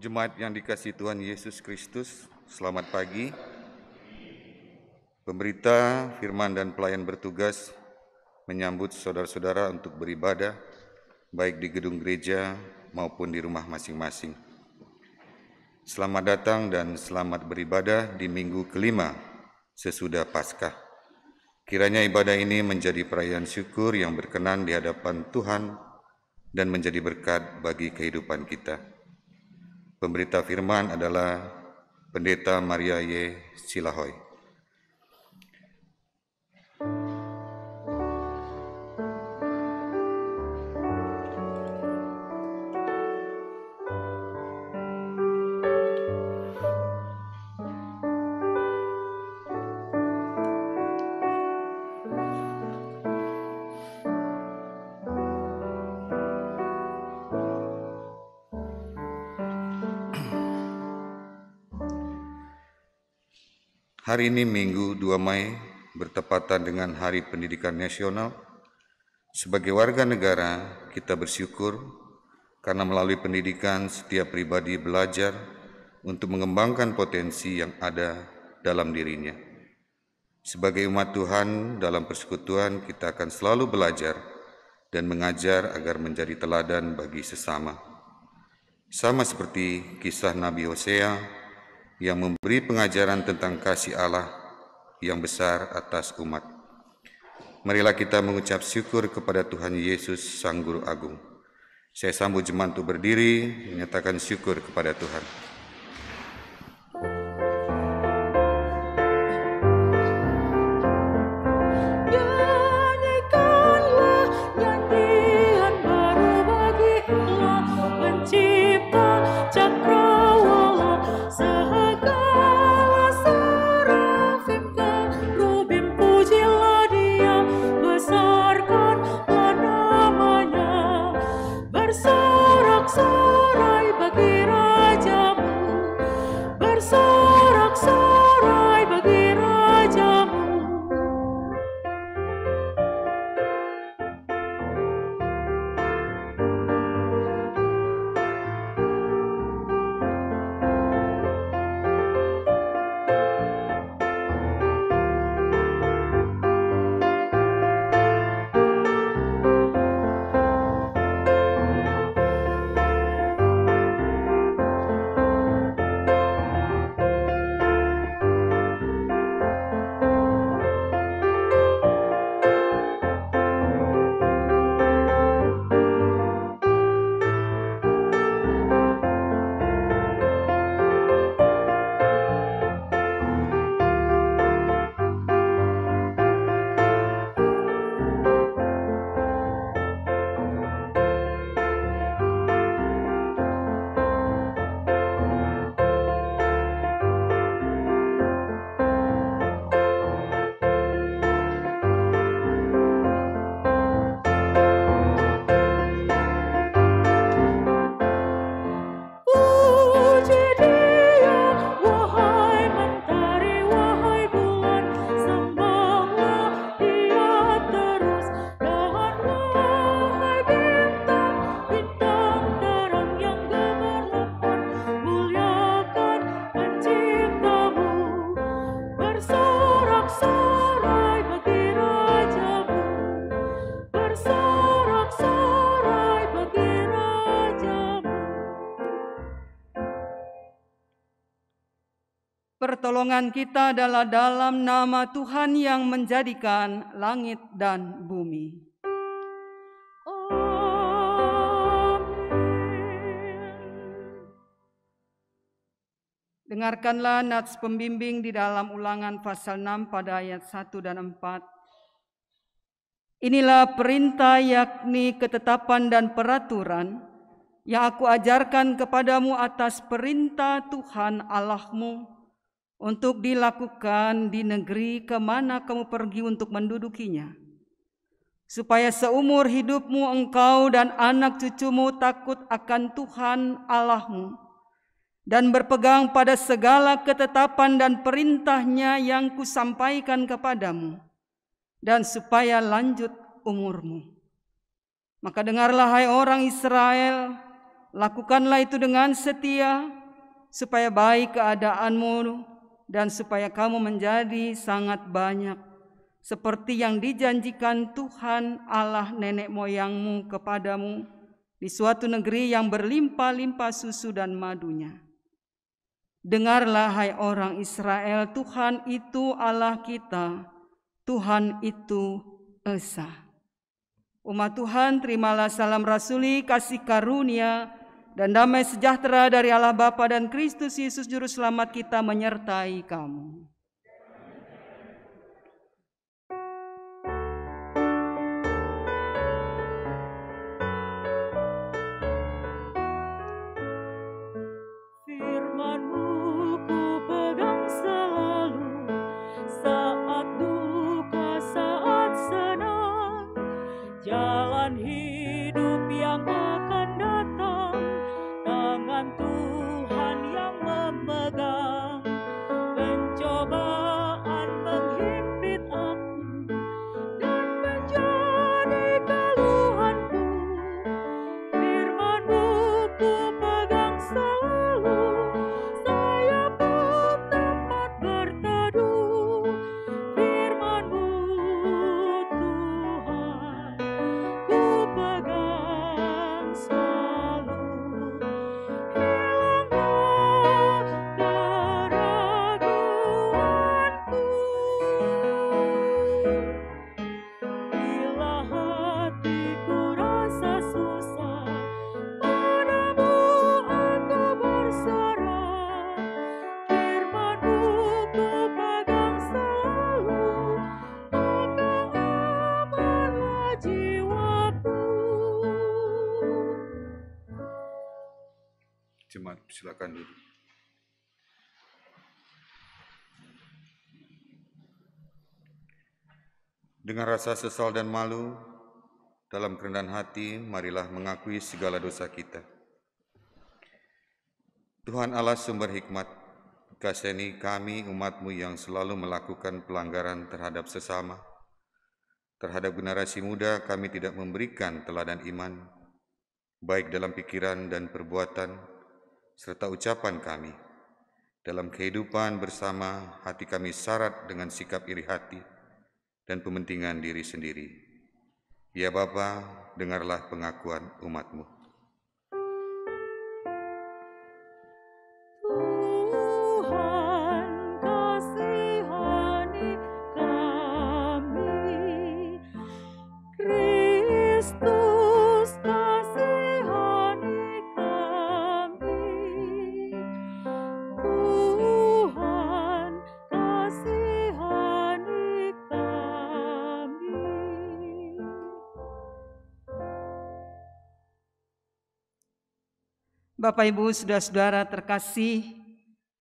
Jemaat yang dikasihi Tuhan Yesus Kristus, selamat pagi. Pemberita, firman dan pelayan bertugas menyambut saudara-saudara untuk beribadah, baik di gedung gereja maupun di rumah masing-masing. Selamat datang dan selamat beribadah di minggu kelima sesudah Paskah. Kiranya ibadah ini menjadi perayaan syukur yang berkenan di hadapan Tuhan dan menjadi berkat bagi kehidupan kita. Pemberita firman adalah Pendeta Maria Y. Silahoy. Hari ini Minggu 2 Mei bertepatan dengan Hari Pendidikan Nasional. Sebagai warga negara, kita bersyukur karena melalui pendidikan setiap pribadi belajar untuk mengembangkan potensi yang ada dalam dirinya. Sebagai umat Tuhan dalam persekutuan, kita akan selalu belajar dan mengajar agar menjadi teladan bagi sesama. Sama seperti kisah Nabi Hosea yang memberi pengajaran tentang kasih Allah yang besar atas umat. Marilah kita mengucap syukur kepada Tuhan Yesus Sang Guru Agung. Saya sambut jemaat untuk berdiri, menyatakan syukur kepada Tuhan. Sorak-sorai bagi Raja-Mu. bersorak-sorai bagi Raja-Mu. Pertolongan kita adalah dalam nama Tuhan yang menjadikan langit dan bumi. Dengarkanlah nats pembimbing di dalam Ulangan pasal 6 pada ayat 1 dan 4. Inilah perintah, yakni ketetapan dan peraturan yang aku ajarkan kepadamu atas perintah Tuhan Allahmu untuk dilakukan di negeri kemana kamu pergi untuk mendudukinya, supaya seumur hidupmu engkau dan anak cucumu takut akan Tuhan Allahmu dan berpegang pada segala ketetapan dan perintahnya yang kusampaikan kepadamu, dan supaya lanjut umurmu. Maka dengarlah, hai orang Israel, lakukanlah itu dengan setia, supaya baik keadaanmu dan supaya kamu menjadi sangat banyak, seperti yang dijanjikan Tuhan Allah nenek moyangmu kepadamu di suatu negeri yang berlimpah-limpah susu dan madunya. Dengarlah, hai orang Israel, Tuhan itu Allah kita, Tuhan itu Esa. Umat Tuhan, terimalah salam rasuli, kasih karunia, dan damai sejahtera dari Allah Bapa dan Kristus Yesus Juru Selamat kita menyertai kamu. Jalan hidup yang akan datang dengan Tuhan yang memegang. Pencobaan menghimpit aku dan menjadi keluhanku. Firman-Mu ku pegang selalu, saya pun tempat berteduh. Firman-Mu Tuhan ku pegang selalu. Hilanglah keraguanku bila hatiku rasa susah, padamu aku berserah. Firman-Mu ku pegang selalu, maka amanlah jiwaku. Jemaat, silakan duduk. Dengan rasa sesal dan malu, dalam kerendahan hati, marilah mengakui segala dosa kita. Tuhan Allah sumber hikmat, kasihani kami umat-Mu yang selalu melakukan pelanggaran terhadap sesama. Terhadap generasi muda kami tidak memberikan teladan iman, baik dalam pikiran dan perbuatan, serta ucapan kami. Dalam kehidupan bersama, hati kami syarat dengan sikap iri hati dan pementingan diri sendiri. Ya Bapa, dengarlah pengakuan umat-Mu. Tuhan kasihani kami, Kristus kasihani kami, Tuhan kasihani kami. Bapak, Ibu, saudara-saudara terkasih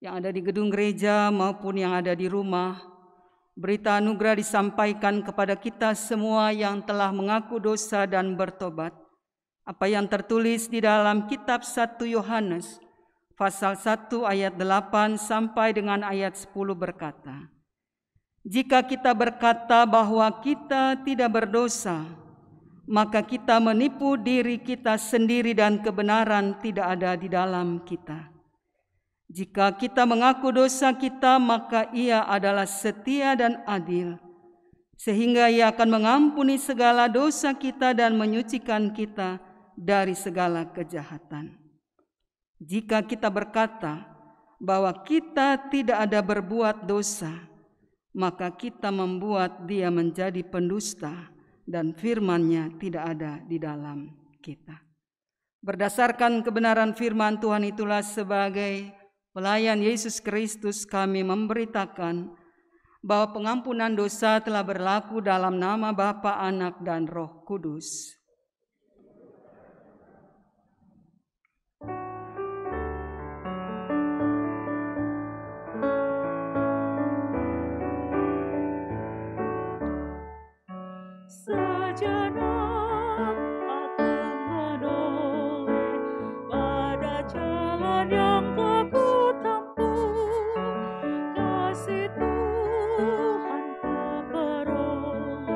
yang ada di gedung gereja maupun yang ada di rumah, berita anugerah disampaikan kepada kita semua yang telah mengaku dosa dan bertobat. Apa yang tertulis di dalam kitab 1 Yohanes pasal 1 ayat 8 sampai dengan ayat 10 berkata, "Jika kita berkata bahwa kita tidak berdosa, maka kita menipu diri kita sendiri dan kebenaran tidak ada di dalam kita. Jika kita mengaku dosa kita, maka Ia adalah setia dan adil, sehingga Ia akan mengampuni segala dosa kita dan menyucikan kita dari segala kejahatan. Jika kita berkata bahwa kita tidak ada berbuat dosa, maka kita membuat Dia menjadi pendusta dan firman-Nya tidak ada di dalam kita. Berdasarkan kebenaran firman Tuhan itulah, sebagai pelayan Yesus Kristus, kami memberitakan bahwa pengampunan dosa telah berlaku dalam nama Bapa, Anak, dan Roh Kudus. Sejenak aku menoleh pada jalan yang telah kutempuh. Kasih Tuhan ku peroleh,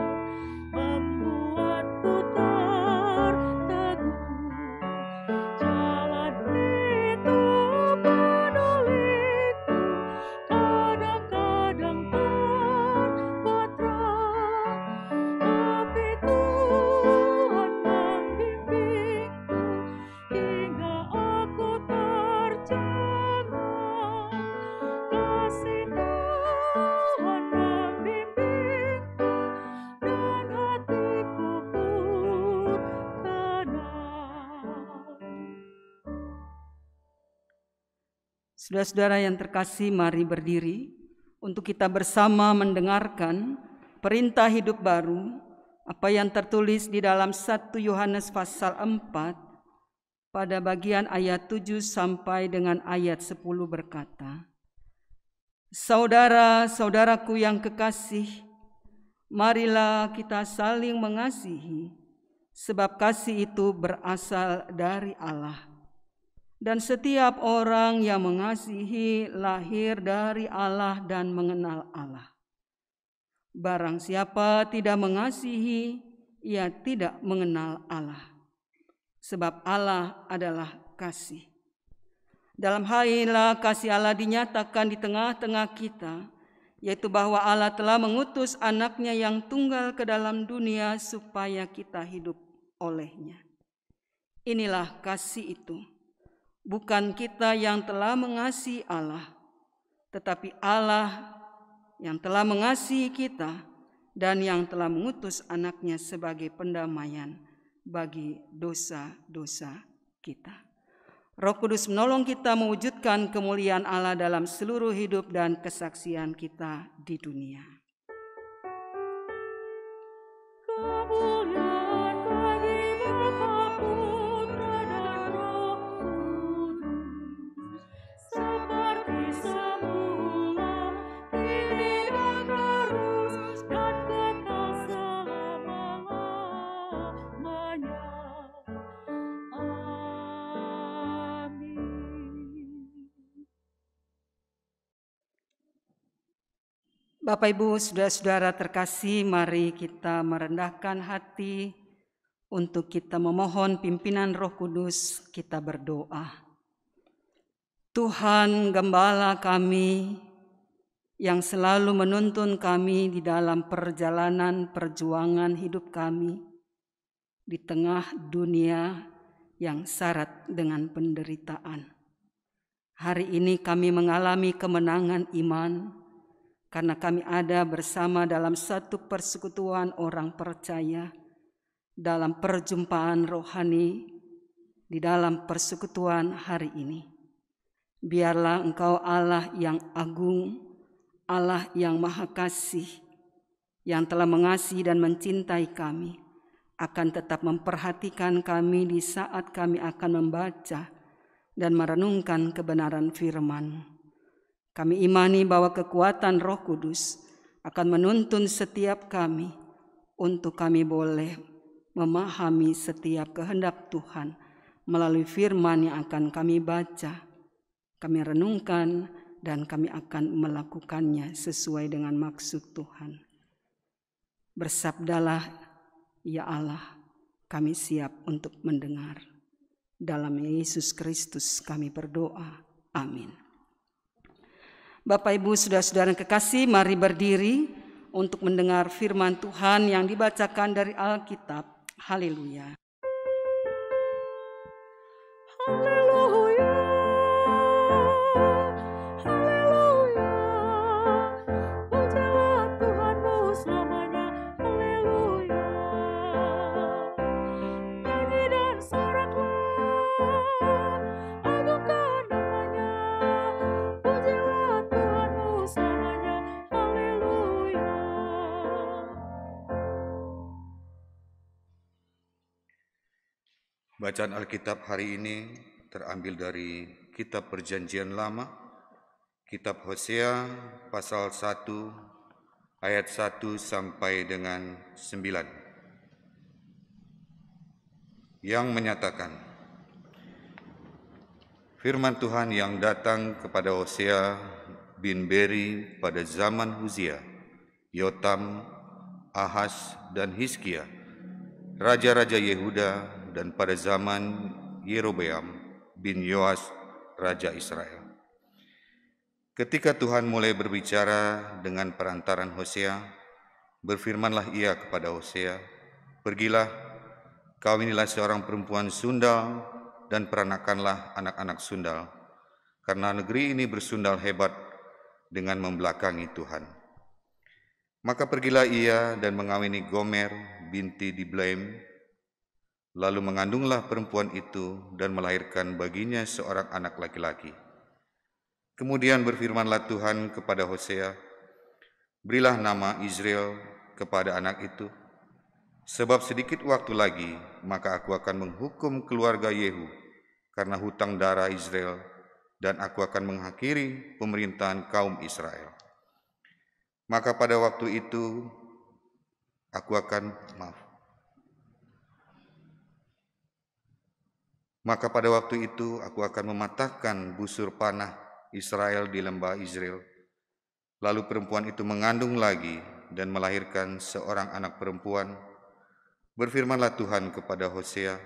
membuatku terteguh. Jalan itu menuliku, kadang-kadang terbuat terang, tapi Tuhan membimbingku hingga aku tercengang. Kasih Tuhan membimbingku dan hatiku pun tenang. Saudara-saudara yang terkasih, mari berdiri untuk kita bersama mendengarkan perintah hidup baru, apa yang tertulis di dalam 1 Yohanes pasal 4 pada bagian ayat 7 sampai dengan ayat 10 berkata, Saudara-saudaraku yang kekasih, marilah kita saling mengasihi, sebab kasih itu berasal dari Allah. Dan setiap orang yang mengasihi lahir dari Allah dan mengenal Allah. Barang siapa tidak mengasihi, ia tidak mengenal Allah, sebab Allah adalah kasih. Dalam hal inilah kasih Allah dinyatakan di tengah-tengah kita, yaitu bahwa Allah telah mengutus anaknya yang tunggal ke dalam dunia supaya kita hidup olehnya. Inilah kasih itu, bukan kita yang telah mengasihi Allah, tetapi Allah yang telah mengasihi kita dan yang telah mengutus anaknya sebagai pendamaian bagi dosa-dosa kita. Roh Kudus menolong kita mewujudkan kemuliaan Allah dalam seluruh hidup dan kesaksian kita di dunia. Kemuliaan bagi Bapa, Putra, dan Roh Kudus, seperti semula, kini dan terus, dan kekal selama-lamanya. Amin. Bapak, Ibu, saudara-saudara terkasih, mari kita merendahkan hati untuk kita memohon pimpinan Roh Kudus. Kita berdoa. Tuhan Gembala kami yang selalu menuntun kami di dalam perjalanan perjuangan hidup kami di tengah dunia yang syarat dengan penderitaan. Hari ini kami mengalami kemenangan iman karena kami ada bersama dalam satu persekutuan orang percaya, dalam perjumpaan rohani, di dalam persekutuan hari ini. Biarlah Engkau Allah yang agung, Allah yang maha kasih, yang telah mengasihi dan mencintai kami, akan tetap memperhatikan kami di saat kami akan membaca dan merenungkan kebenaran firman. Kami imani bahwa kekuatan Roh Kudus akan menuntun setiap kami untuk kami boleh memahami setiap kehendak Tuhan melalui firman yang akan kami baca, kami renungkan, dan kami akan melakukannya sesuai dengan maksud Tuhan. Bersabdalah, ya Allah, kami siap untuk mendengar. Dalam Yesus Kristus kami berdoa. Amin. Bapak, Ibu, saudara-saudara kekasih, mari berdiri untuk mendengar firman Tuhan yang dibacakan dari Alkitab. Haleluya. Haleluya, haleluya, pujilah Tuhanmu selamanya, haleluya. Nyanyi dan soraklah, agungkan namanya, pujilah Tuhanmu selamanya, haleluya. Bacaan Alkitab hari ini terambil dari Kitab Perjanjian Lama, Kitab Hosea pasal 1 ayat 1 sampai dengan 9 yang menyatakan, firman Tuhan yang datang kepada Hosea bin Beri pada zaman Uzia, Yotam, Ahaz, dan Hizkia, raja-raja Yehuda, dan pada zaman Yerobeam bin Yoas, raja Israel. Ketika Tuhan mulai berbicara dengan perantaran Hosea, berfirmanlah ia kepada Hosea, "Pergilah, kawinilah seorang perempuan sundal dan peranakanlah anak-anak sundal, karena negeri ini bersundal hebat dengan membelakangi Tuhan." Maka pergilah ia dan mengawini Gomer binti Diblaim, lalu mengandunglah perempuan itu dan melahirkan baginya seorang anak laki-laki. Kemudian berfirmanlah Tuhan kepada Hosea, "Berilah nama Israel kepada anak itu, sebab sedikit waktu lagi maka aku akan menghukum keluarga Yehu karena hutang darah Israel, dan aku akan mengakhiri pemerintahan kaum Israel. Maka pada waktu itu aku akan mematahkan busur panah Israel di lembah Israel." Lalu perempuan itu mengandung lagi dan melahirkan seorang anak perempuan. Berfirmanlah Tuhan kepada Hosea,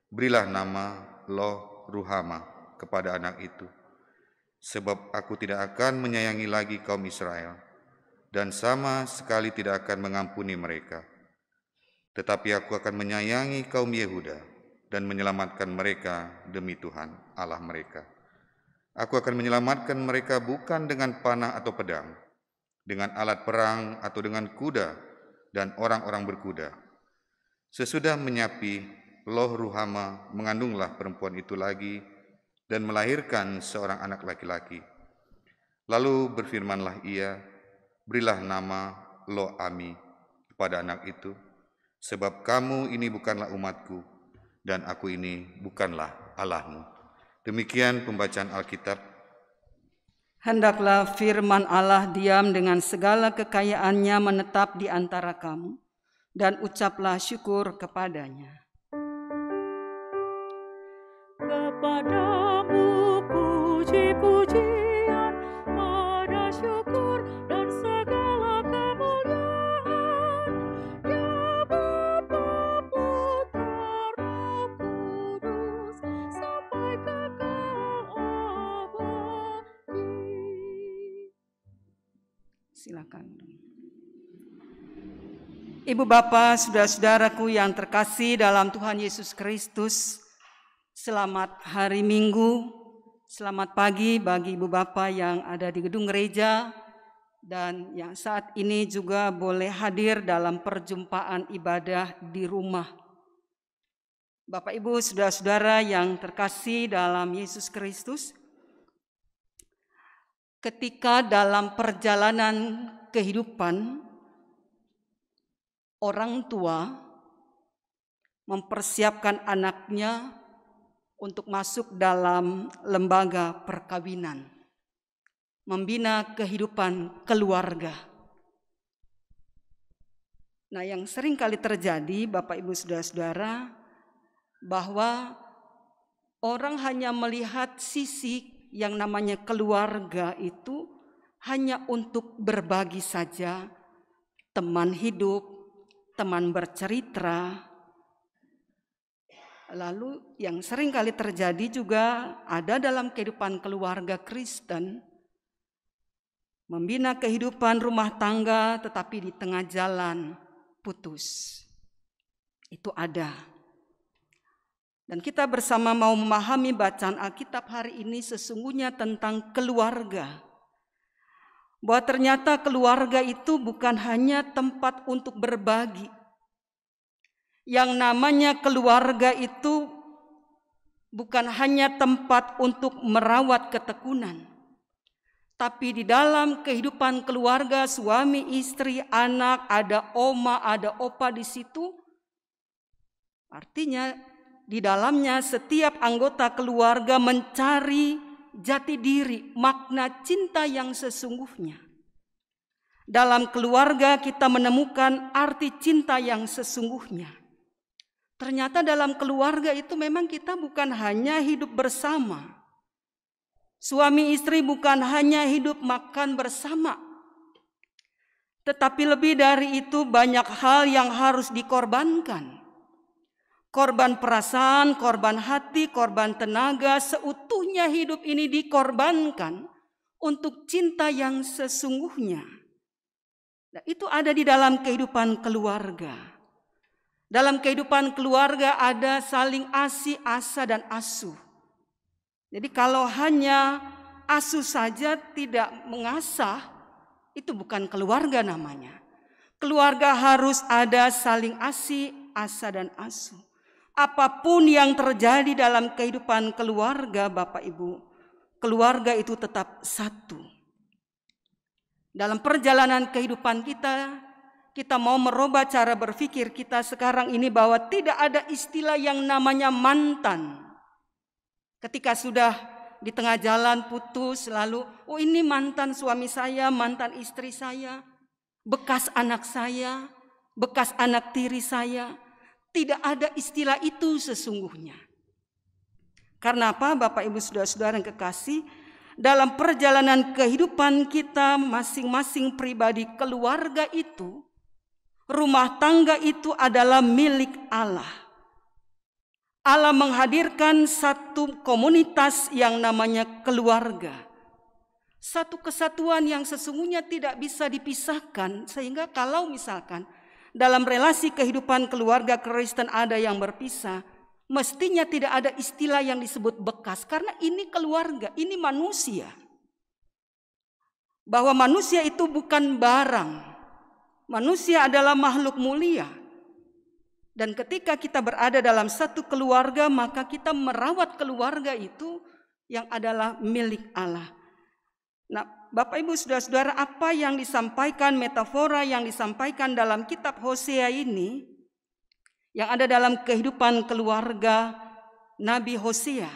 "Berilah nama Loh Ruhama kepada anak itu, sebab aku tidak akan menyayangi lagi kaum Israel, dan sama sekali tidak akan mengampuni mereka. Tetapi aku akan menyayangi kaum Yehuda dan menyelamatkan mereka demi Tuhan Allah mereka. Aku akan menyelamatkan mereka bukan dengan panah atau pedang, dengan alat perang atau dengan kuda dan orang-orang berkuda." Sesudah menyapi, Loh Ruhama mengandunglah perempuan itu lagi dan melahirkan seorang anak laki-laki. Lalu berfirmanlah ia, "Berilah nama Lo Ami kepada anak itu, sebab kamu ini bukanlah umatku, dan aku ini bukanlah Allahmu." Demikian pembacaan Alkitab. Hendaklah firman Allah diam dengan segala kekayaannya menetap di antara kamu, dan ucaplah syukur kepadanya. Kepadamu puji-pujian, pada syukur dan segala kemuliaan, ya Bapa, Putra, Roh Kudus, sampai kekal abadi. Silakan. Ibu Bapa, saudara-saudaraku yang terkasih dalam Tuhan Yesus Kristus, selamat hari Minggu, selamat pagi bagi Ibu Bapa yang ada di gedung gereja dan yang saat ini juga boleh hadir dalam perjumpaan ibadah di rumah. Bapak Ibu, saudara-saudara yang terkasih dalam Yesus Kristus, ketika dalam perjalanan kehidupan orang tua mempersiapkan anaknya untuk masuk dalam lembaga perkawinan, membina kehidupan keluarga. Nah, yang sering kali terjadi, Bapak Ibu saudara-saudara, bahwa orang hanya melihat sisi yang namanya keluarga itu hanya untuk berbagi saja, teman hidup, teman bercerita. Lalu yang sering kali terjadi juga ada dalam kehidupan keluarga Kristen, membina kehidupan rumah tangga tetapi di tengah jalan putus. Itu ada. Dan kita bersama mau memahami bacaan Alkitab hari ini sesungguhnya tentang keluarga. Bahwa ternyata keluarga itu bukan hanya tempat untuk berbagi. Yang namanya keluarga itu bukan hanya tempat untuk merawat ketekunan. Tapi di dalam kehidupan keluarga, suami, istri, anak, ada oma, ada opa di situ. Artinya di dalamnya setiap anggota keluarga mencari jati diri, makna cinta yang sesungguhnya. Dalam keluarga kita menemukan arti cinta yang sesungguhnya. Ternyata dalam keluarga itu memang kita bukan hanya hidup bersama. Suami istri bukan hanya hidup makan bersama. Tetapi lebih dari itu banyak hal yang harus dikorbankan. Korban perasaan, korban hati, korban tenaga, seutuhnya hidup ini dikorbankan untuk cinta yang sesungguhnya. Nah, itu ada di dalam kehidupan keluarga. Dalam kehidupan keluarga ada saling asih, asa, dan asuh. Jadi kalau hanya asuh saja tidak mengasah, itu bukan keluarga namanya. Keluarga harus ada saling asih, asa, dan asuh. Apapun yang terjadi dalam kehidupan keluarga, Bapak Ibu, keluarga itu tetap satu. Dalam perjalanan kehidupan kita mau merubah cara berpikir kita sekarang ini bahwa tidak ada istilah yang namanya mantan. Ketika sudah di tengah jalan putus lalu, oh ini mantan suami saya, mantan istri saya, bekas anak saya, bekas anak tiri saya. Tidak ada istilah itu sesungguhnya. Karena apa Bapak Ibu Saudara-saudara yang kekasih? Dalam perjalanan kehidupan kita masing-masing pribadi, keluarga itu, rumah tangga itu adalah milik Allah. Allah menghadirkan satu komunitas yang namanya keluarga. Satu kesatuan yang sesungguhnya tidak bisa dipisahkan. Sehingga kalau misalkan dalam relasi kehidupan keluarga Kristen ada yang berpisah, mestinya tidak ada istilah yang disebut bekas. Karena ini keluarga, ini manusia. Bahwa manusia itu bukan barang. Manusia adalah makhluk mulia. Dan ketika kita berada dalam satu keluarga, maka kita merawat keluarga itu yang adalah milik Allah. Nah, Bapak Ibu Saudara-saudara, apa yang disampaikan, metafora yang disampaikan dalam kitab Hosea ini, yang ada dalam kehidupan keluarga Nabi Hosea.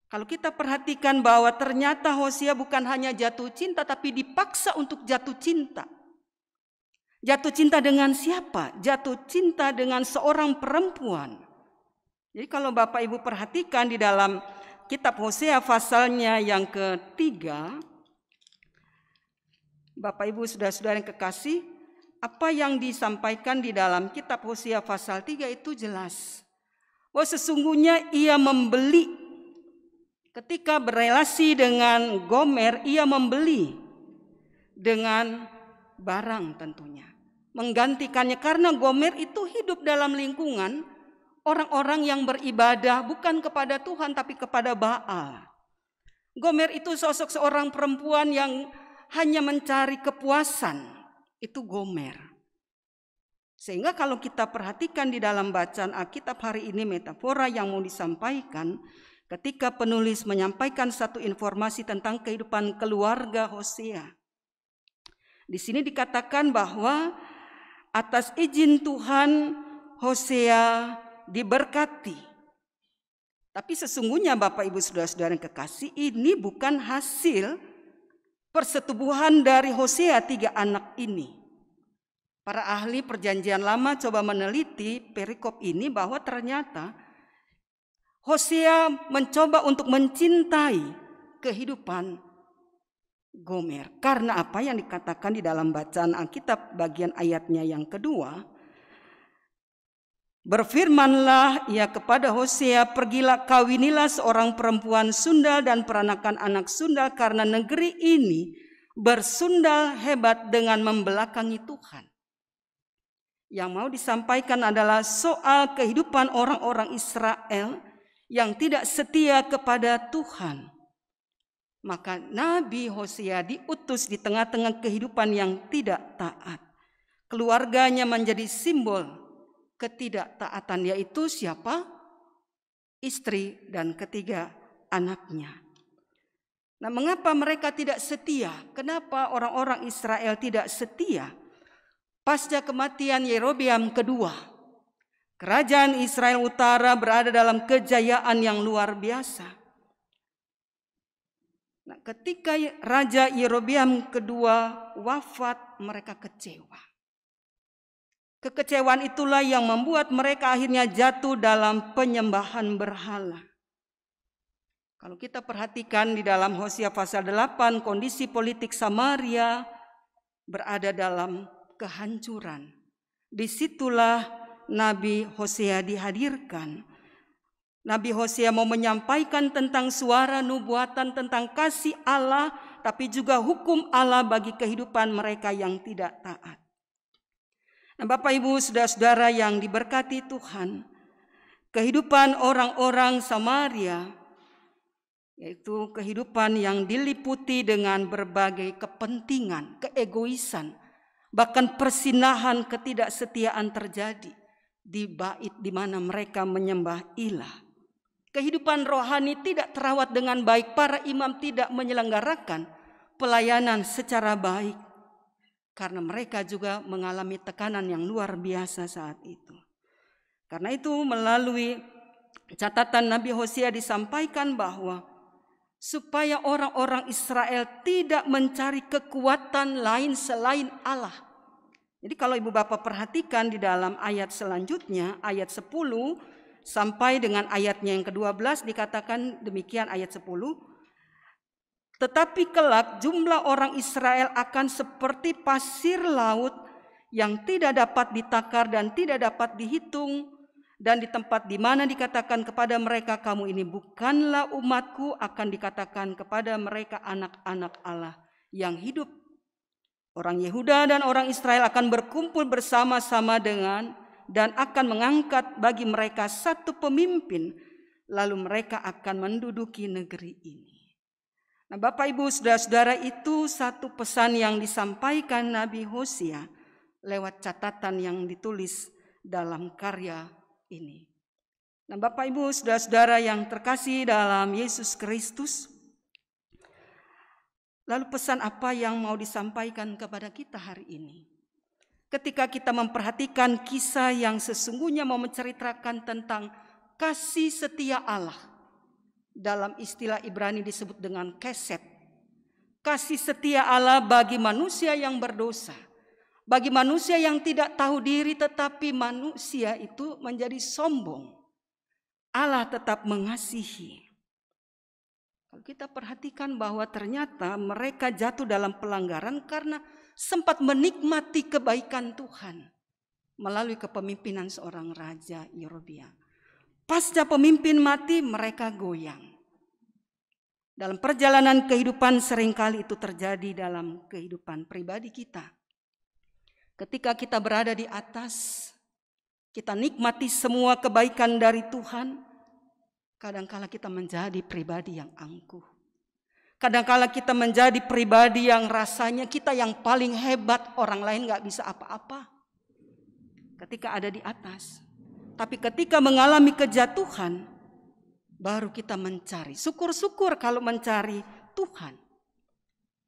Kalau kita perhatikan bahwa ternyata Hosea bukan hanya jatuh cinta, tapi dipaksa untuk jatuh cinta. Jatuh cinta dengan siapa? Jatuh cinta dengan seorang perempuan. Jadi kalau Bapak Ibu perhatikan di dalam kitab Hosea pasalnya yang ketiga, Bapak Ibu Saudara-saudara yang kekasih, apa yang disampaikan di dalam kitab Hosea pasal 3 itu jelas. Bahwa sesungguhnya ia membeli, ketika berelasi dengan Gomer, ia membeli dengan barang tentunya. Menggantikannya karena Gomer itu hidup dalam lingkungan orang-orang yang beribadah bukan kepada Tuhan tapi kepada Baal. Gomer itu sosok seorang perempuan yang hanya mencari kepuasan. Itu Gomer. Sehingga kalau kita perhatikan di dalam bacaan Alkitab hari ini, metafora yang mau disampaikan ketika penulis menyampaikan satu informasi tentang kehidupan keluarga Hosea. Di sini dikatakan bahwa atas izin Tuhan Hosea diberkati. Tapi sesungguhnya Bapak Ibu Saudara-saudara yang kekasih, ini bukan hasil persetubuhan dari Hosea 3 anak ini. Para ahli perjanjian lama coba meneliti perikop ini bahwa ternyata Hosea mencoba untuk mencintai kehidupan Gomer. Karena apa yang dikatakan di dalam bacaan Alkitab bagian ayatnya yang kedua. Berfirmanlah ia kepada Hosea, pergilah kawinilah seorang perempuan sundal dan peranakan anak sundal, karena negeri ini bersundal hebat dengan membelakangi Tuhan. Yang mau disampaikan adalah soal kehidupan orang-orang Israel yang tidak setia kepada Tuhan. Maka Nabi Hosea diutus di tengah-tengah kehidupan yang tidak taat. Keluarganya menjadi simbol ketidaktaatan, yaitu siapa? Istri dan ketiga anaknya. Nah, mengapa mereka tidak setia? Kenapa orang-orang Israel tidak setia? Pasca kematian Yerobeam kedua, kerajaan Israel Utara berada dalam kejayaan yang luar biasa. Nah, ketika Raja Yerobeam kedua wafat, mereka kecewa. Kekecewaan itulah yang membuat mereka akhirnya jatuh dalam penyembahan berhala. Kalau kita perhatikan di dalam Hosea pasal 8, kondisi politik Samaria berada dalam kehancuran. Disitulah Nabi Hosea dihadirkan. Nabi Hosea mau menyampaikan tentang suara nubuatan, tentang kasih Allah, tapi juga hukum Allah bagi kehidupan mereka yang tidak taat. Nah, Bapak Ibu, saudara-saudara yang diberkati Tuhan, kehidupan orang-orang Samaria, yaitu kehidupan yang diliputi dengan berbagai kepentingan, keegoisan, bahkan persinahan, ketidaksetiaan terjadi di bait di mana mereka menyembah ilah. Kehidupan rohani tidak terawat dengan baik, para imam tidak menyelenggarakan pelayanan secara baik karena mereka juga mengalami tekanan yang luar biasa saat itu. Karena itu melalui catatan Nabi Hosea disampaikan bahwa supaya orang-orang Israel tidak mencari kekuatan lain selain Allah. Jadi kalau Ibu Bapak perhatikan di dalam ayat selanjutnya, ayat 10 sampai dengan ayatnya yang ke-12 dikatakan demikian ayat 10. Tetapi kelak jumlah orang Israel akan seperti pasir laut yang tidak dapat ditakar dan tidak dapat dihitung. Dan di tempat di mana dikatakan kepada mereka, kamu ini bukanlah umatku, akan dikatakan kepada mereka anak-anak Allah yang hidup. Orang Yehuda dan orang Israel akan berkumpul bersama-sama dan akan mengangkat bagi mereka satu pemimpin, lalu mereka akan menduduki negeri ini. Nah, Bapak Ibu saudara-saudara, itu satu pesan yang disampaikan Nabi Hosea lewat catatan yang ditulis dalam karya ini. Nah, Bapak Ibu saudara-saudara yang terkasih dalam Yesus Kristus, lalu pesan apa yang mau disampaikan kepada kita hari ini? Ketika kita memperhatikan kisah yang sesungguhnya mau menceritakan tentang kasih setia Allah, dalam istilah Ibrani disebut dengan keset. Kasih setia Allah bagi manusia yang berdosa, bagi manusia yang tidak tahu diri, tetapi manusia itu menjadi sombong. Allah tetap mengasihi. Kalau kita perhatikan bahwa ternyata mereka jatuh dalam pelanggaran karena sempat menikmati kebaikan Tuhan melalui kepemimpinan seorang Raja Yerobeam. Pasca pemimpin mati, mereka goyang. Dalam perjalanan kehidupan seringkali itu terjadi dalam kehidupan pribadi kita. Ketika kita berada di atas, kita nikmati semua kebaikan dari Tuhan. Kadangkala kita menjadi pribadi yang angkuh. Kadangkala kita menjadi pribadi yang rasanya kita yang paling hebat, orang lain gak bisa apa-apa. Ketika ada di atas. Tapi ketika mengalami kejatuhan, baru kita mencari. Syukur-syukur kalau mencari Tuhan.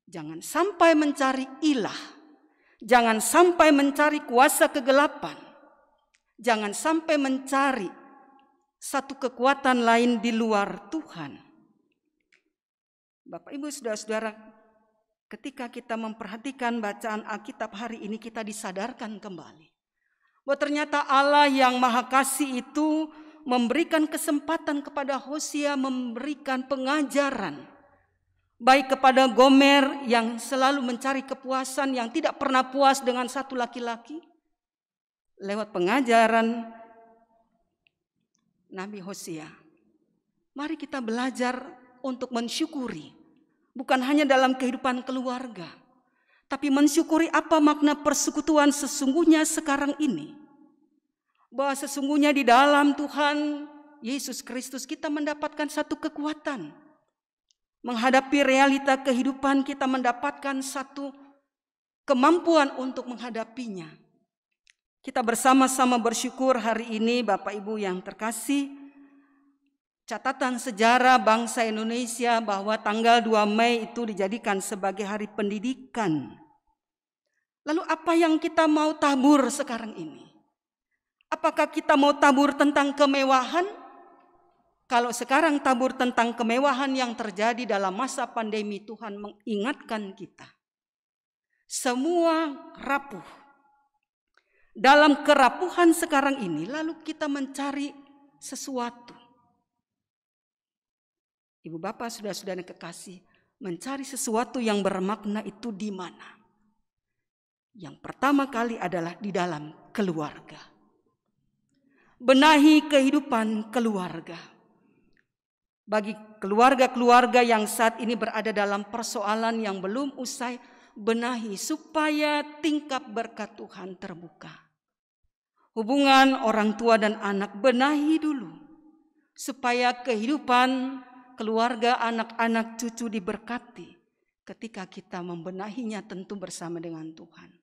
Jangan sampai mencari ilah. Jangan sampai mencari kuasa kegelapan. Jangan sampai mencari satu kekuatan lain di luar Tuhan. Bapak Ibu saudara-saudara, ketika kita memperhatikan bacaan Alkitab hari ini, kita disadarkan kembali bahwa ternyata Allah yang Maha Kasih itu memberikan kesempatan kepada Hosea, memberikan pengajaran baik kepada Gomer yang selalu mencari kepuasan, yang tidak pernah puas dengan satu laki-laki. Lewat pengajaran Nabi Hosea, mari kita belajar untuk mensyukuri. Bukan hanya dalam kehidupan keluarga, tapi mensyukuri apa makna persekutuan sesungguhnya sekarang ini. Bahwa sesungguhnya di dalam Tuhan Yesus Kristus kita mendapatkan satu kekuatan. Menghadapi realita kehidupan kita mendapatkan satu kemampuan untuk menghadapinya. Kita bersama-sama bersyukur hari ini Bapak Ibu yang terkasih. Catatan sejarah bangsa Indonesia bahwa tanggal 2 Mei itu dijadikan sebagai hari pendidikan. Lalu apa yang kita mau tabur sekarang ini? Apakah kita mau tabur tentang kemewahan? Kalau sekarang tabur tentang kemewahan yang terjadi dalam masa pandemi, Tuhan mengingatkan kita. Semua rapuh. Dalam kerapuhan sekarang ini, lalu kita mencari sesuatu. Ibu bapak, saudara-saudara kekasih, mencari sesuatu yang bermakna itu di mana? Yang pertama kali adalah di dalam keluarga. Benahi kehidupan keluarga. Bagi keluarga-keluarga yang saat ini berada dalam persoalan yang belum usai, benahi supaya tingkap berkat Tuhan terbuka. Hubungan orang tua dan anak benahi dulu. Supaya kehidupan keluarga, anak-anak, cucu diberkati ketika kita membenahinya tentu bersama dengan Tuhan.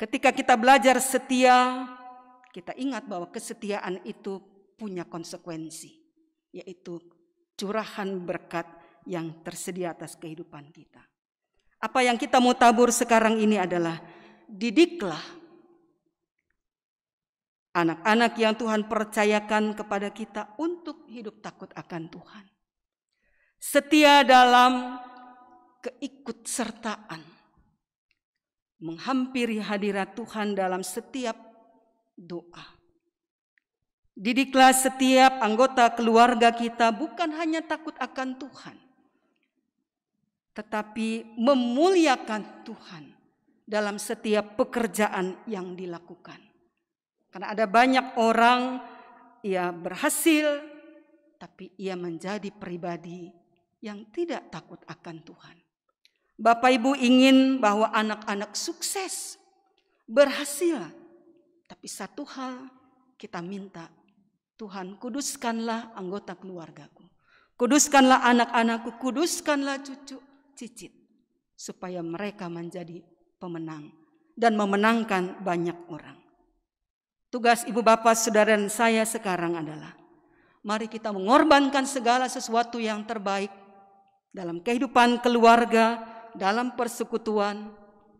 Ketika kita belajar setia, kita ingat bahwa kesetiaan itu punya konsekuensi, yaitu curahan berkat yang tersedia atas kehidupan kita. Apa yang kita mau tabur sekarang ini adalah didiklah anak-anak yang Tuhan percayakan kepada kita untuk hidup takut akan Tuhan. Setia dalam keikutsertaan, menghampiri hadirat Tuhan dalam setiap doa. Didiklah setiap anggota keluarga kita bukan hanya takut akan Tuhan, tetapi memuliakan Tuhan dalam setiap pekerjaan yang dilakukan. Karena ada banyak orang, ia berhasil, tapi ia menjadi pribadi yang tidak takut akan Tuhan. Bapak Ibu ingin bahwa anak-anak sukses, berhasil. Tapi satu hal kita minta, Tuhan kuduskanlah anggota keluargaku. Kuduskanlah anak-anakku, kuduskanlah cucu cicit. Supaya mereka menjadi pemenang dan memenangkan banyak orang. Tugas ibu bapak saudara dan saya sekarang adalah, mari kita mengorbankan segala sesuatu yang terbaik dalam kehidupan keluarga, dalam persekutuan,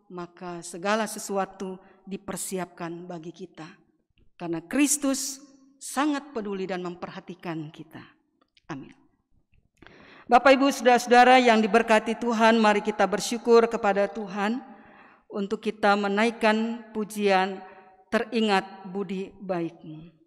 maka segala sesuatu dipersiapkan bagi kita. Karena Kristus sangat peduli dan memperhatikan kita. Amin. Bapak Ibu saudara-saudara yang diberkati Tuhan, mari kita bersyukur kepada Tuhan untuk kita menaikkan pujian teringat budi baik-Mu.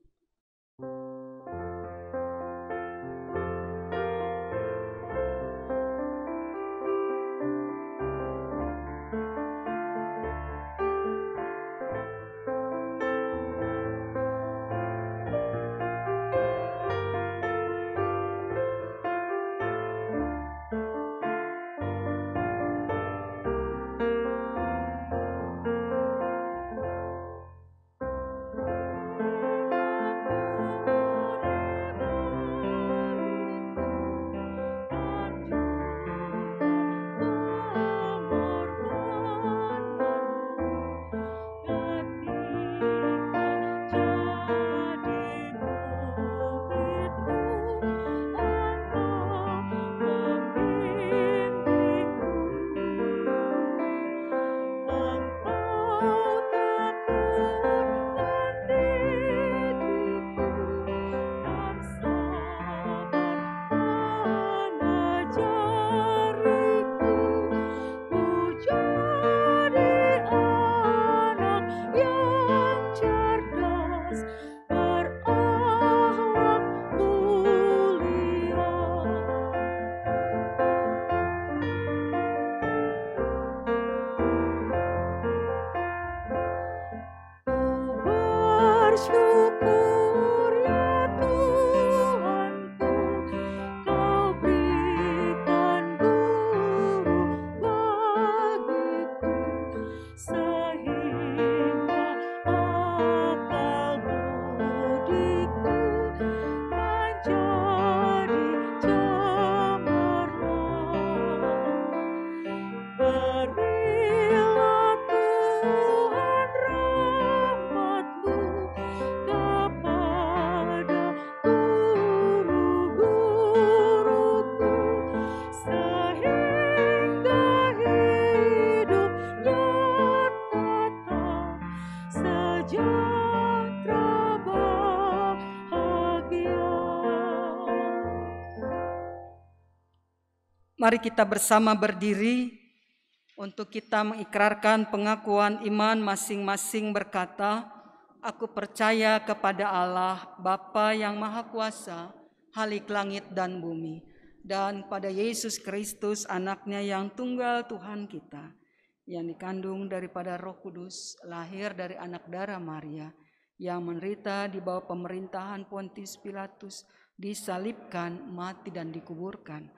Mari kita bersama berdiri untuk kita mengikrarkan pengakuan iman masing-masing berkata, aku percaya kepada Allah, Bapa yang Maha Kuasa, Khalik langit dan bumi, dan pada Yesus Kristus anaknya yang tunggal Tuhan kita, yang dikandung daripada Roh Kudus, lahir dari anak darah Maria, yang menderita di bawah pemerintahan Pontius Pilatus, disalibkan, mati dan dikuburkan,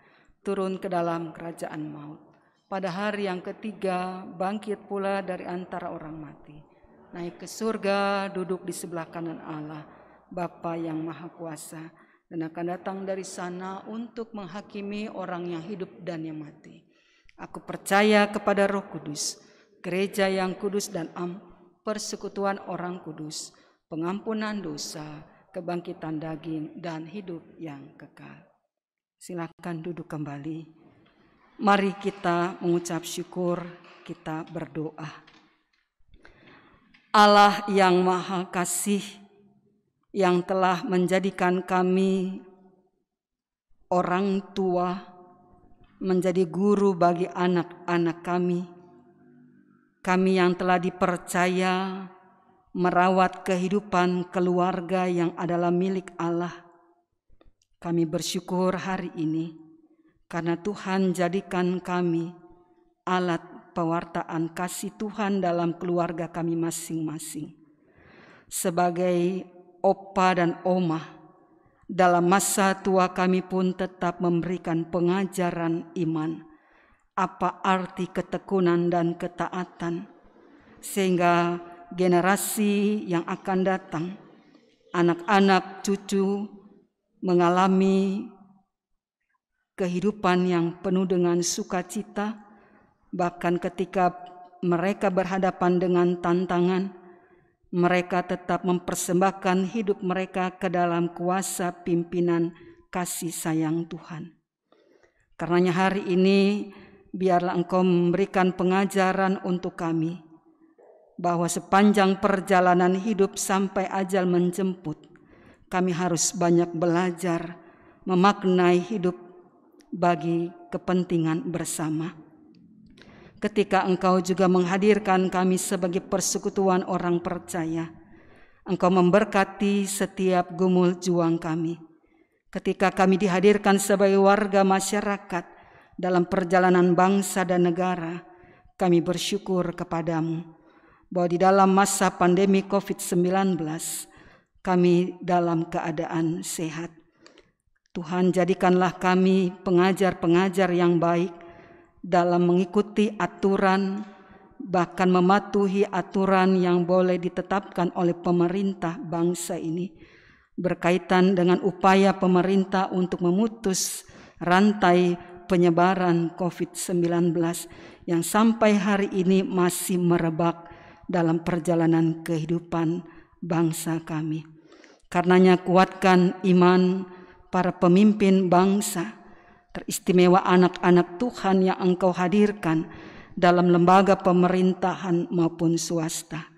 turun ke dalam kerajaan maut. Pada hari yang ketiga bangkit pula dari antara orang mati, naik ke surga, duduk di sebelah kanan Allah, Bapa yang Maha Kuasa, dan akan datang dari sana untuk menghakimi orang yang hidup dan yang mati. Aku percaya kepada Roh Kudus, gereja yang kudus dan persekutuan orang kudus, pengampunan dosa, kebangkitan daging, dan hidup yang kekal. Silakan duduk kembali. Mari kita mengucap syukur, kita berdoa. Allah yang Maha Kasih, yang telah menjadikan kami orang tua, menjadi guru bagi anak-anak kami yang telah dipercaya merawat kehidupan keluarga yang adalah milik Allah. Kami bersyukur hari ini karena Tuhan jadikan kami alat pewartaan kasih Tuhan dalam keluarga kami masing-masing. Sebagai opa dan oma, dalam masa tua kami pun tetap memberikan pengajaran iman, apa arti ketekunan dan ketaatan, sehingga generasi yang akan datang, anak-anak cucu, mengalami kehidupan yang penuh dengan sukacita, bahkan ketika mereka berhadapan dengan tantangan, mereka tetap mempersembahkan hidup mereka ke dalam kuasa pimpinan kasih sayang Tuhan. Karenanya hari ini, biarlah Engkau memberikan pengajaran untuk kami, bahwa sepanjang perjalanan hidup sampai ajal menjemput, kami harus banyak belajar memaknai hidup bagi kepentingan bersama. Ketika Engkau juga menghadirkan kami sebagai persekutuan orang percaya, Engkau memberkati setiap gumul juang kami. Ketika kami dihadirkan sebagai warga masyarakat dalam perjalanan bangsa dan negara, kami bersyukur kepadamu bahwa di dalam masa pandemi COVID-19, kami dalam keadaan sehat. Tuhan, jadikanlah kami pengajar-pengajar yang baik dalam mengikuti aturan, bahkan mematuhi aturan yang boleh ditetapkan oleh pemerintah bangsa ini, berkaitan dengan upaya pemerintah untuk memutus rantai penyebaran COVID-19 yang sampai hari ini masih merebak dalam perjalanan kehidupan bangsa kami. Karenanya kuatkan iman para pemimpin bangsa, teristimewa anak-anak Tuhan yang Engkau hadirkan dalam lembaga pemerintahan maupun swasta.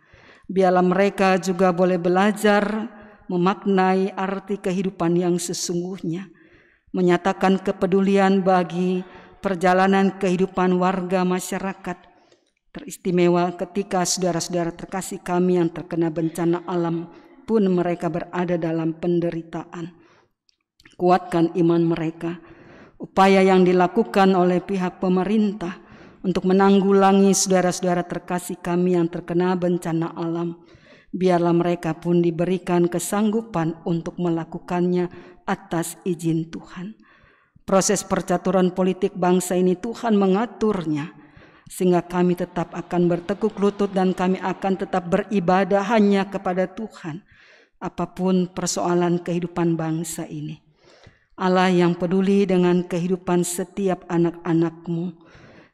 Biarlah mereka juga boleh belajar memaknai arti kehidupan yang sesungguhnya, menyatakan kepedulian bagi perjalanan kehidupan warga masyarakat, teristimewa ketika saudara-saudara terkasih kami yang terkena bencana alam pun mereka berada dalam penderitaan. Kuatkan iman mereka. Upaya yang dilakukan oleh pihak pemerintah untuk menanggulangi saudara-saudara terkasih kami yang terkena bencana alam, biarlah mereka pun diberikan kesanggupan untuk melakukannya atas izin Tuhan. Proses percaturan politik bangsa ini Tuhan mengaturnya, sehingga kami tetap akan bertekuk lutut dan kami akan tetap beribadah hanya kepada Tuhan, apapun persoalan kehidupan bangsa ini. Allah yang peduli dengan kehidupan setiap anak-anak-Mu,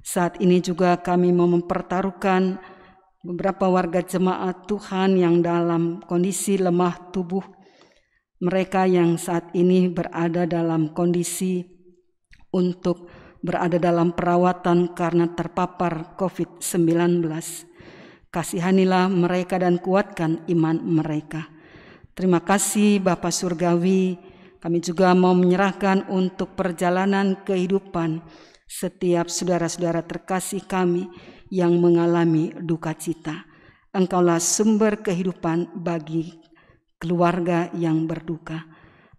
saat ini juga kami mau mempertaruhkan beberapa warga jemaat Tuhan yang dalam kondisi lemah tubuh, mereka yang saat ini berada dalam kondisi untuk berada dalam perawatan karena terpapar COVID-19. Kasihanilah mereka dan kuatkan iman mereka. Terima kasih Bapa Surgawi, kami juga mau menyerahkan untuk perjalanan kehidupan setiap saudara-saudara terkasih kami yang mengalami duka cita. Engkaulah sumber kehidupan bagi keluarga yang berduka.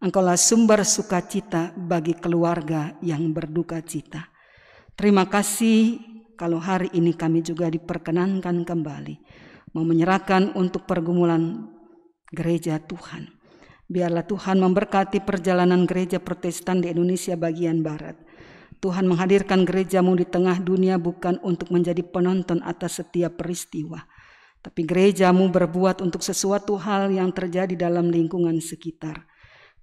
Engkaulah sumber sukacita bagi keluarga yang berduka cita. Terima kasih kalau hari ini kami juga diperkenankan kembali mau menyerahkan untuk pergumulan gereja Tuhan. Biarlah Tuhan memberkati perjalanan gereja Protestan di Indonesia bagian Barat. Tuhan menghadirkan gerejamu di tengah dunia bukan untuk menjadi penonton atas setiap peristiwa, tapi gerejamu berbuat untuk sesuatu hal yang terjadi dalam lingkungan sekitar.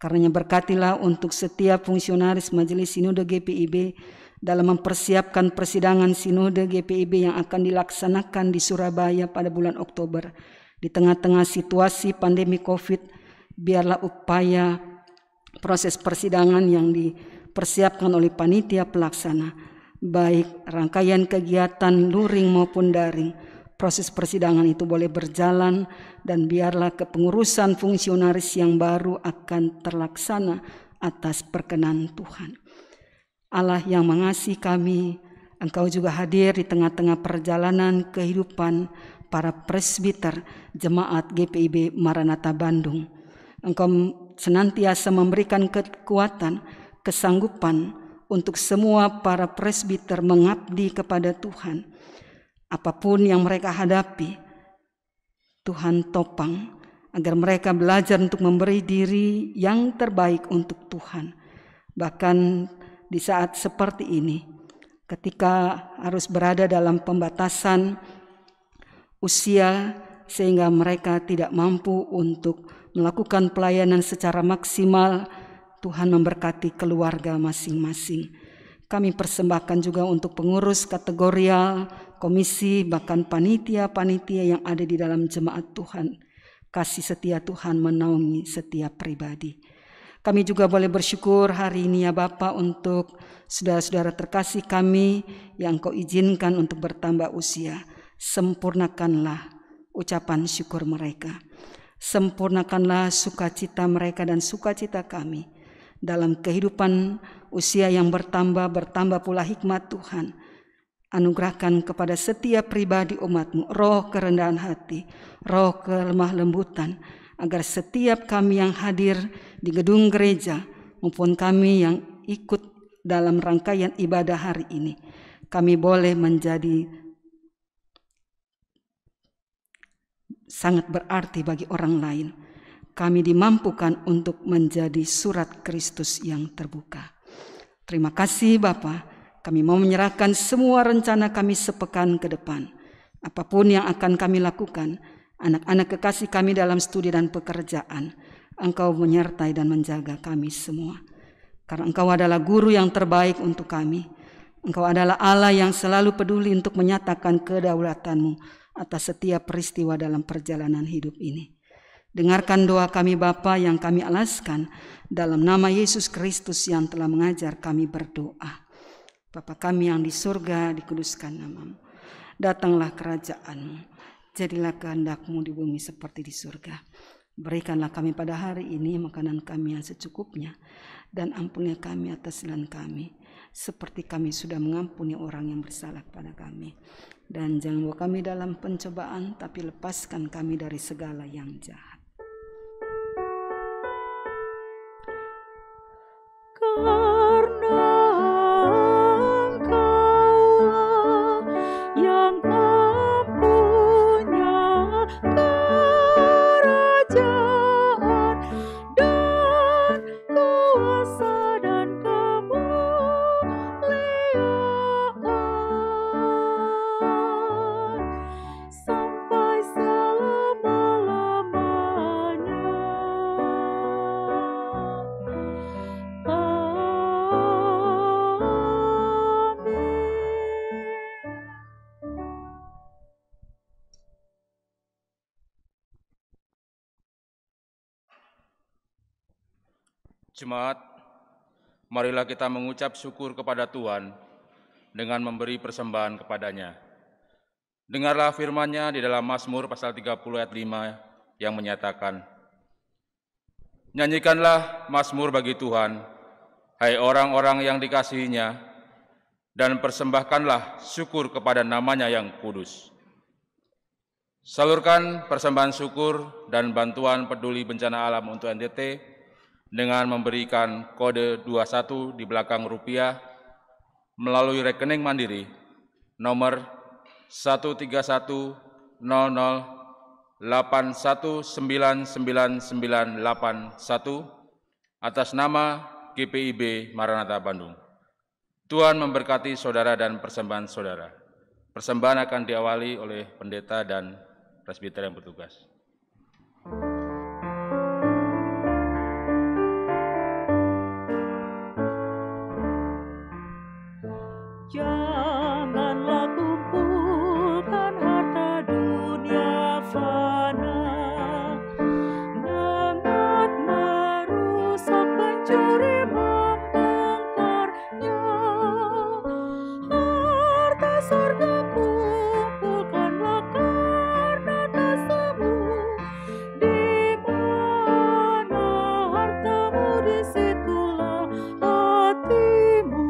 Karenanya berkatilah untuk setiap fungsionaris Majelis Sinode GPIB dalam mempersiapkan persidangan Sinode GPIB yang akan dilaksanakan di Surabaya pada bulan Oktober. Di tengah-tengah situasi pandemi COVID, biarlah upaya proses persidangan yang dipersiapkan oleh panitia pelaksana, baik rangkaian kegiatan luring maupun daring, proses persidangan itu boleh berjalan dan biarlah kepengurusan fungsionaris yang baru akan terlaksana atas perkenan Tuhan. Allah yang mengasihi kami, Engkau juga hadir di tengah-tengah perjalanan kehidupan para presbiter jemaat GPIB Maranatha Bandung. Engkau senantiasa memberikan kekuatan, kesanggupan untuk semua para presbiter mengabdi kepada Tuhan. Apapun yang mereka hadapi, Tuhan topang agar mereka belajar untuk memberi diri yang terbaik untuk Tuhan. Bahkan di saat seperti ini, ketika harus berada dalam pembatasan usia sehingga mereka tidak mampu untuk melakukan pelayanan secara maksimal, Tuhan memberkati keluarga masing-masing. Kami persembahkan juga untuk pengurus kategorial, komisi, bahkan panitia-panitia yang ada di dalam jemaat Tuhan. Kasih setia Tuhan menaungi setiap pribadi. Kami juga boleh bersyukur hari ini ya Bapa untuk saudara-saudara terkasih kami yang Kau izinkan untuk bertambah usia. Sempurnakanlah ucapan syukur mereka. Sempurnakanlah sukacita mereka dan sukacita kami. Dalam kehidupan usia yang bertambah pula hikmat Tuhan. Anugerahkan kepada setiap pribadi umat-Mu roh kerendahan hati, roh kelemah lembutan, agar setiap kami yang hadir di gedung gereja maupun kami yang ikut dalam rangkaian ibadah hari ini, kami boleh menjadi sangat berarti bagi orang lain. Kami dimampukan untuk menjadi surat Kristus yang terbuka. Terima kasih Bapa, kami mau menyerahkan semua rencana kami sepekan ke depan. Apapun yang akan kami lakukan, anak-anak kekasih kami dalam studi dan pekerjaan, Engkau menyertai dan menjaga kami semua. Karena Engkau adalah guru yang terbaik untuk kami. Engkau adalah Allah yang selalu peduli untuk menyatakan kedaulatan-Mu atas setiap peristiwa dalam perjalanan hidup ini. Dengarkan doa kami Bapa yang kami alaskan dalam nama Yesus Kristus yang telah mengajar kami berdoa. Bapa kami yang di surga, dikuduskan nama-Mu. Datanglah kerajaan-Mu, jadilah kehendak-Mu di bumi seperti di surga. Berikanlah kami pada hari ini makanan kami yang secukupnya, dan ampunilah kami atas kesalahan kami, seperti kami sudah mengampuni orang yang bersalah kepada kami. Dan jangan bawa kami dalam pencobaan, tapi lepaskan kami dari segala yang jahat. Karena Engkaulah yang mempunyai kerajaan dan kuasa dan kemuliaan sampai selama-lamanya. Jemaat, marilah kita mengucap syukur kepada Tuhan dengan memberi persembahan kepadanya. Dengarlah firman-Nya di dalam Mazmur pasal 30 ayat 5 yang menyatakan, "Nyanyikanlah mazmur bagi Tuhan, hai orang-orang yang dikasihi-Nya, dan persembahkanlah syukur kepada namanya yang kudus. Salurkan persembahan syukur dan bantuan peduli bencana alam untuk NTT dengan memberikan kode 21 di belakang rupiah melalui rekening mandiri nomor 13100819991 atas nama GPIB Maranatha Bandung. Tuhan memberkati saudara dan persembahan saudara. Persembahan akan diawali oleh pendeta dan presbiter yang bertugas. Janganlah kumpulkan harta dunia fana, dengan merusak pencuri membongkarnya. Harta surga kumpulkanlah karena tak semu. Di mana hartamu, disitulah hatimu.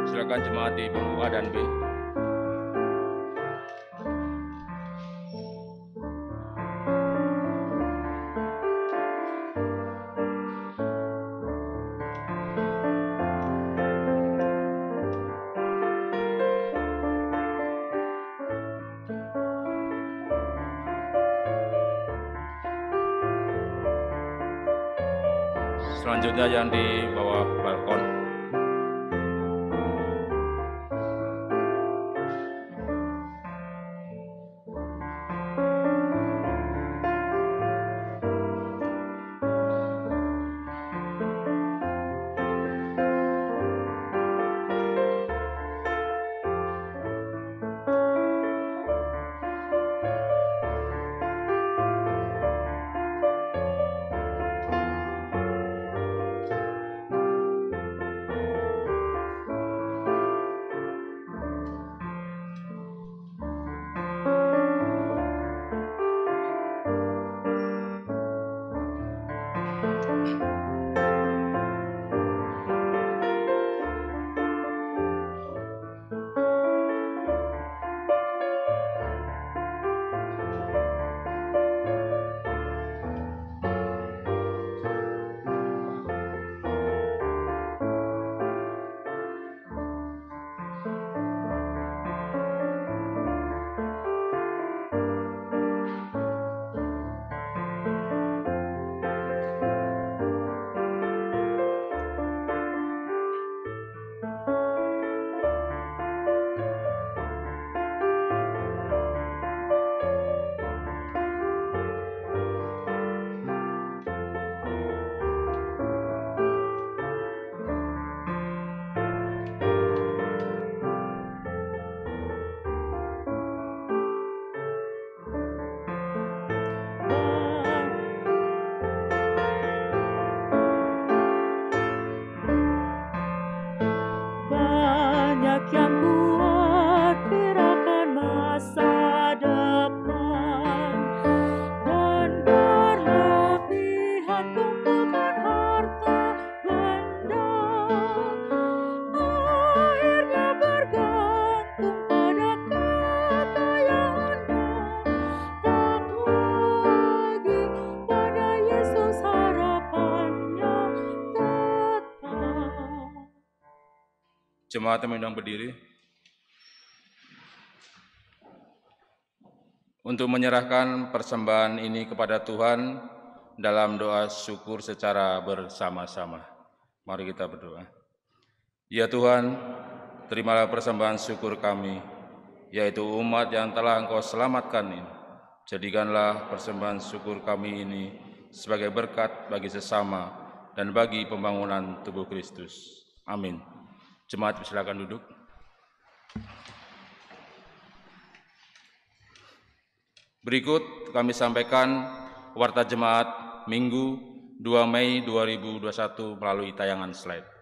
Silakan jemaat di bangku A dan B. Selanjutnya yang di bawah balkon. Banyak yang khawatir akan masa depan dan berlebihan kumpulkan harta benda. Akhirnya bergantung pada kekayaannya, tak lagi pada Yesus harapannya tetap. Jemaat yang mengundang berdiri. Untuk menyerahkan persembahan ini kepada Tuhan dalam doa syukur secara bersama-sama. Mari kita berdoa. Ya Tuhan, terimalah persembahan syukur kami, yaitu umat yang telah Engkau selamatkan ini. Jadikanlah persembahan syukur kami ini sebagai berkat bagi sesama dan bagi pembangunan tubuh Kristus. Amin. Jemaat silakan duduk. Berikut kami sampaikan Warta Jemaat Minggu 2 Mei 2021 melalui tayangan slide.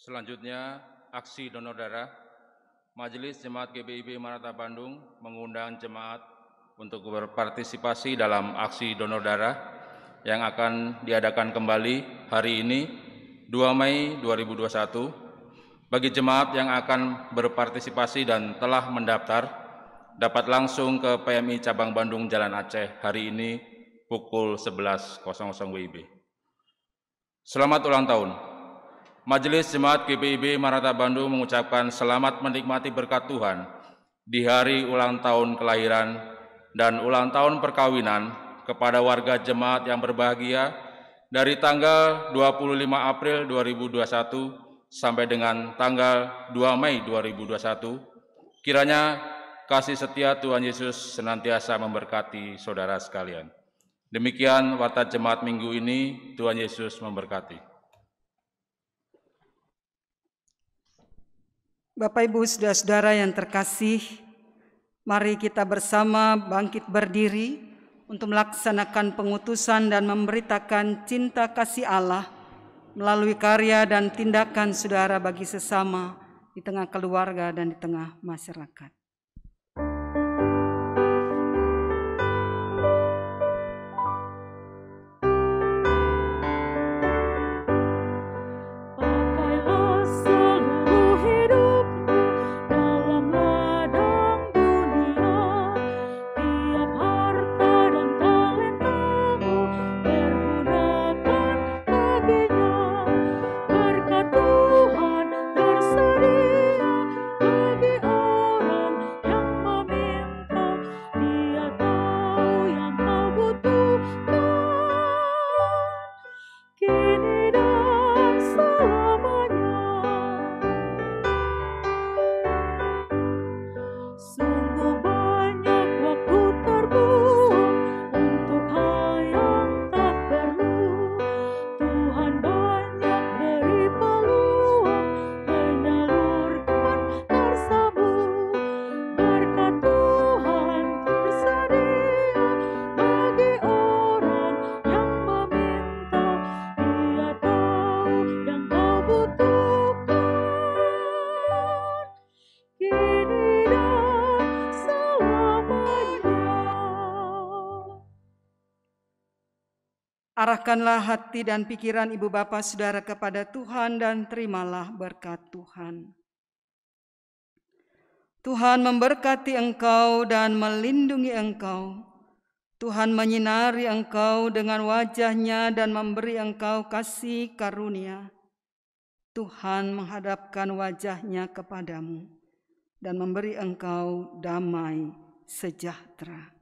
Selanjutnya, aksi donor darah. Majelis Jemaat GBIB Maranatha Bandung mengundang jemaat untuk berpartisipasi dalam aksi donor darah yang akan diadakan kembali hari ini 2 Mei 2021. Bagi jemaat yang akan berpartisipasi dan telah mendaftar dapat langsung ke PMI Cabang Bandung Jalan Aceh hari ini pukul 11.00 WIB. Selamat ulang tahun. Majelis Jemaat GBIB Maranatha Bandung mengucapkan selamat menikmati berkat Tuhan di hari ulang tahun kelahiran dan ulang tahun perkawinan kepada warga jemaat yang berbahagia dari tanggal 25 April 2021 sampai dengan tanggal 2 Mei 2021. Kiranya kasih setia Tuhan Yesus senantiasa memberkati saudara sekalian. Demikian warta jemaat minggu ini, Tuhan Yesus memberkati. Bapak, Ibu, saudara-saudara yang terkasih, mari kita bersama bangkit berdiri untuk melaksanakan pengutusan dan memberitakan cinta kasih Allah melalui karya dan tindakan saudara bagi sesama di tengah keluarga dan di tengah masyarakat. Arahkanlah hati dan pikiran ibu bapa saudara kepada Tuhan dan terimalah berkat Tuhan. Tuhan memberkati engkau dan melindungi engkau. Tuhan menyinari engkau dengan wajah-Nya dan memberi engkau kasih karunia. Tuhan menghadapkan wajah-Nya kepadamu dan memberi engkau damai sejahtera.